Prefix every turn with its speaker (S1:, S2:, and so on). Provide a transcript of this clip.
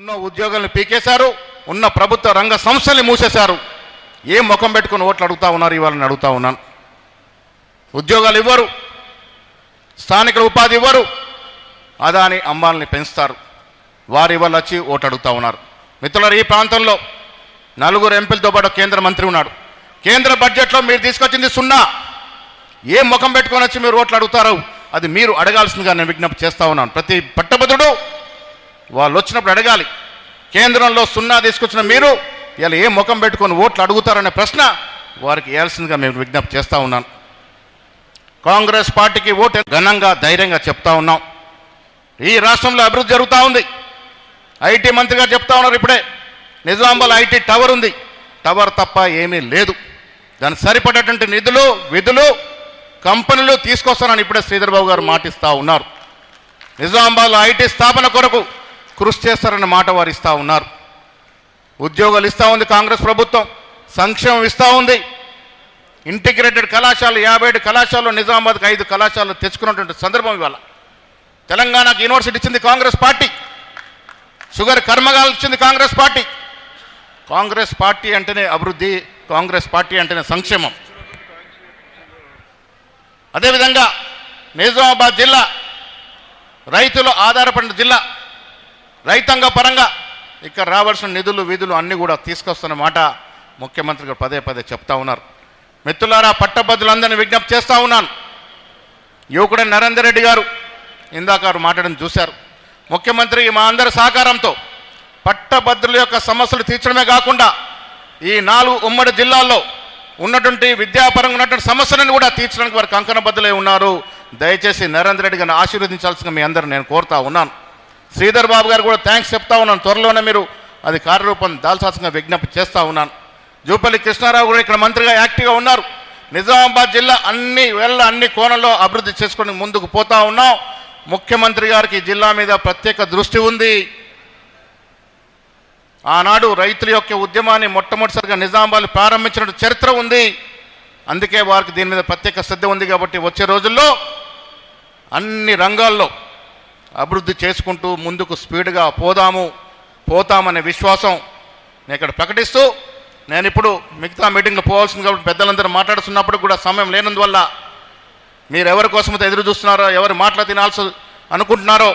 S1: ఉన్న ఉద్యోగాలను పీకేశారు, ఉన్న ప్రభుత్వ రంగ సంస్థల్ని మూసేశారు. ఏం ముఖం పెట్టుకుని ఓట్లు అడుగుతా ఉన్నారు? ఇవాళని అడుగుతా ఉన్నాను. ఉద్యోగాలు ఇవ్వరు, స్థానికుల ఉపాధి ఇవ్వరు, అదాని అంబానీని పెంచుతారు. వారి వల్ల వచ్చి ఓటు అడుగుతా ఉన్నారు. మిత్రులారా, ఈ ప్రాంతంలో 4 ఎంపీలతో పాటు కేంద్ర మంత్రి ఉన్నాడు. కేంద్ర బడ్జెట్లో మీరు తీసుకొచ్చింది 0. ఏం ముఖం పెట్టుకొని వచ్చి మీరు ఓట్లు అడుగుతారు? అది మీరు అడగాల్సిందిగా నేను విజ్ఞప్తి చేస్తూ ఉన్నాను. ప్రతి పట్టభద్రుడు వాళ్ళు వచ్చినప్పుడు అడగాలి. కేంద్రంలో 0 తీసుకొచ్చిన మీరు ఇలా ఏం ముఖం పెట్టుకొని ఓట్లు అడుగుతారనే ప్రశ్న వారికి వేయాల్సిందిగా మేము విజ్ఞప్తి చేస్తూ ఉన్నాను. కాంగ్రెస్ పార్టీకి ఓటు ఘనంగా ధైర్యంగా చెప్తా ఉన్నాం. ఈ రాష్ట్రంలో అభివృద్ధి జరుగుతూ ఉంది. ఐటీ మంత్రి గారు చెప్తా ఉన్నారు ఇప్పుడే, నిజామాబాద్ ఐటీ టవర్ ఉంది. టవర్ తప్ప ఏమీ లేదు. దానికి సరిపడేటువంటి నిధులు, విధులు, కంపెనీలు తీసుకొస్తానని ఇప్పుడే శ్రీధర్ బాబు గారు మాటిస్తూ ఉన్నారు. నిజామాబాద్లో ఐటీ స్థాపన కొరకు కృషి చేస్తారన్న మాట వారు ఇస్తూ ఉన్నారు. ఉద్యోగాలు ఇస్తూ ఉంది కాంగ్రెస్ ప్రభుత్వం, సంక్షేమం ఇస్తూ ఉంది. ఇంటిగ్రేటెడ్ కళాశాలలు 57 కళాశాలలో నిజామాబాద్కి 5 కళాశాలలు తెచ్చుకున్నటువంటి సందర్భం ఇవాళ. తెలంగాణకు యూనివర్సిటీ ఇచ్చింది కాంగ్రెస్ పార్టీ. షుగర్ కర్మగాలు ఇచ్చింది కాంగ్రెస్ పార్టీ. కాంగ్రెస్ పార్టీ అంటేనే అభివృద్ధి, కాంగ్రెస్ పార్టీ అంటేనే సంక్షేమం. అదేవిధంగా నిజామాబాద్ జిల్లా రైతులు ఆధారపడిన జిల్లా. రైతాంగ పరంగా ఇక్కడ రావాల్సిన నిధులు, విధులు అన్నీ కూడా తీసుకొస్తున్న మాట ముఖ్యమంత్రి గారు పదే పదే చెప్తా ఉన్నారు. మిత్రులారా, పట్టభద్రులందరినీ విజ్ఞప్తి చేస్తూ ఉన్నాను. యువకుడు నరేందర్ రెడ్డి గారు ఇందాక మాట్లాడడం చూశారు. ముఖ్యమంత్రి మా అందరి సహకారంతో పట్టభద్రుల యొక్క సమస్యలు తీర్చడమే కాకుండా ఈ 4 ఉమ్మడి జిల్లాల్లో ఉన్నటువంటి విద్యాపరంగా ఉన్నటువంటి సమస్యలను కూడా తీర్చడానికి వారు కంకణబద్దులై ఉన్నారు. దయచేసి నరేందర్ రెడ్డి గారిని ఆశీర్వదించాల్సిందిగా మీ అందరూ నేను కోరుతా ఉన్నాను. శ్రీధర్ బాబు గారు కూడా థ్యాంక్స్ చెప్తా ఉన్నాను. త్వరలోనే మీరు అది కార్యరూపం దాల్చాల్సిందిగా విజ్ఞప్తి చేస్తూ ఉన్నాను. జూపల్లి కృష్ణారావు కూడా ఇక్కడ మంత్రిగా యాక్టివ్గా ఉన్నారు. నిజామాబాద్ జిల్లా అన్ని కోణంలో అభివృద్ధి చేసుకొని ముందుకు పోతా ఉన్నాం. ముఖ్యమంత్రి గారికి జిల్లా మీద ప్రత్యేక దృష్టి ఉంది. ఆనాడు రైతుల యొక్క ఉద్యమాన్ని మొట్టమొదటిసారిగా నిజామాబాద్ ప్రారంభించిన చరిత్ర ఉంది. అందుకే వారికి దీని మీద ప్రత్యేక శ్రద్ధ ఉంది. కాబట్టి వచ్చే రోజుల్లో అన్ని రంగాల్లో అభివృద్ధి చేసుకుంటూ ముందుకు స్పీడ్గా పోతామనే విశ్వాసం నేను ఇక్కడ ప్రకటిస్తూ, నేను ఇప్పుడు మిగతా మీటింగ్లో పోవాల్సింది కాబట్టి పెద్దలందరూ మాట్లాడుతున్నప్పుడు కూడా సమయం లేనందువల్ల మీరు ఎవరి కోసమైతే ఎదురు చూస్తున్నారో, ఎవరు మాటలు తినాల్సి అనుకుంటున్నారో